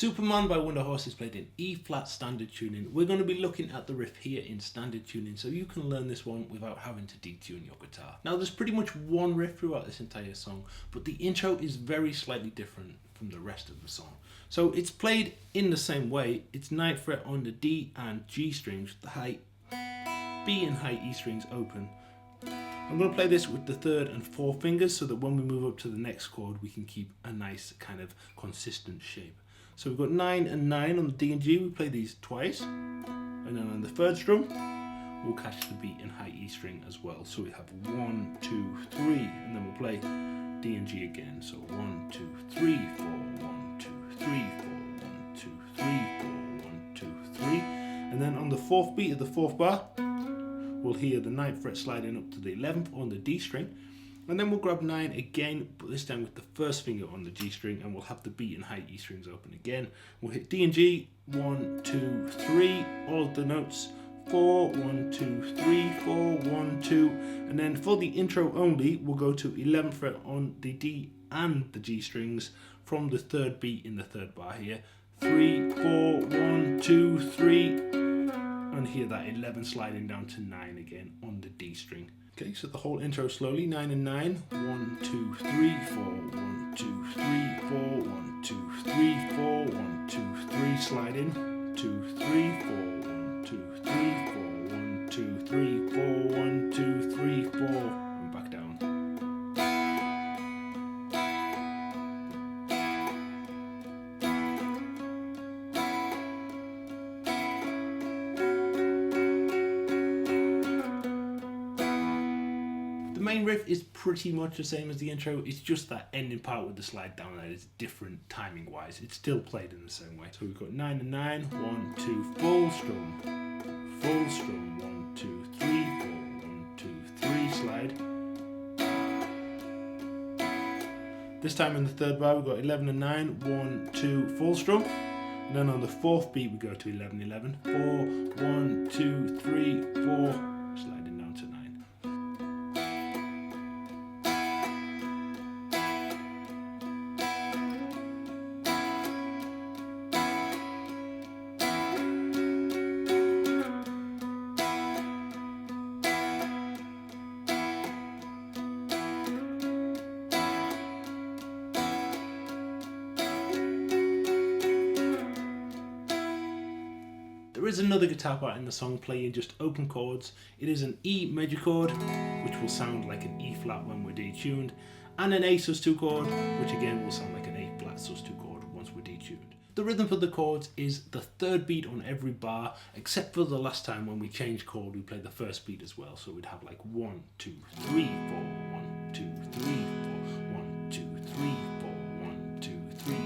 Superman by Wunderhorse is played in E flat standard tuning. We're going to be looking at the riff here in standard tuning so you can learn this one without having to detune your guitar. Now there's pretty much one riff throughout this entire song, but the intro is very slightly different from the rest of the song. So it's played in the same way. It's 9th fret on the D and G strings, the high B and high E strings open. I'm going to play this with the 3rd and 4th fingers so that when we move up to the next chord we can keep a nice kind of consistent shape. So we've got 9 and 9 on the D and G, we play these twice, and then on the 3rd strum we'll catch the B and high E string as well. So we have 1, 2, 3, and then we'll play D and G again. So 1, 2, 3, 4, 1, 2, 3, 4, 1, 2, 3, 4, 1, 2, 3. And then on the 4th beat of the 4th bar, we'll hear the 9th fret sliding up to the 11th on the D string. And then we'll grab 9 again, but this time with the 1st finger on the G string, and we'll have the B and high E strings open again. We'll hit D and G, 1, 2, 3, all of the notes, 4, 1, 2, 3, 4, 1, 2, and then for the intro only, we'll go to 11th fret on the D and the G strings from the 3rd beat in the 3rd bar here, 3, 4, 1, 2, 3, and hear that 11 sliding down to 9 again on the D string. Okay, so the whole intro slowly, 9 and 9, 1, 2, 3, 4, 1, 2, 3, 4, 1, 2, 3, 4, 1, 2, 3, slide in, 2, 3, 4, 1, 2, 3, 4, 1, 2, 3, 4, 1, 2, 3, 4, and back down. The main riff is pretty much the same as the intro, it's just that ending part with the slide down that is different timing wise. It's still played in the same way. So we've got 9 and 9, 1, 2, full strum, 1, 2, 3, 4, 1, 2, 3, slide. This time in the 3rd bar we've got 11 and 9, 1, 2, full strum. And then on the 4th beat we go to 11, 11, 4, 1, 2, 3, 4, sliding down to 9. There is another guitar part in the song playing just open chords. It is an E major chord, which will sound like an E flat when we're detuned, and an A sus2 chord, which again will sound like an A flat sus2 chord once we're detuned. The rhythm for the chords is the 3rd beat on every bar, except for the last time when we changed chord, we played the 1st beat as well. So we'd have like 1, 2, 3, 4, 1, 2, 3, 4, 1, 2, 3, 4, 1, 2, 3,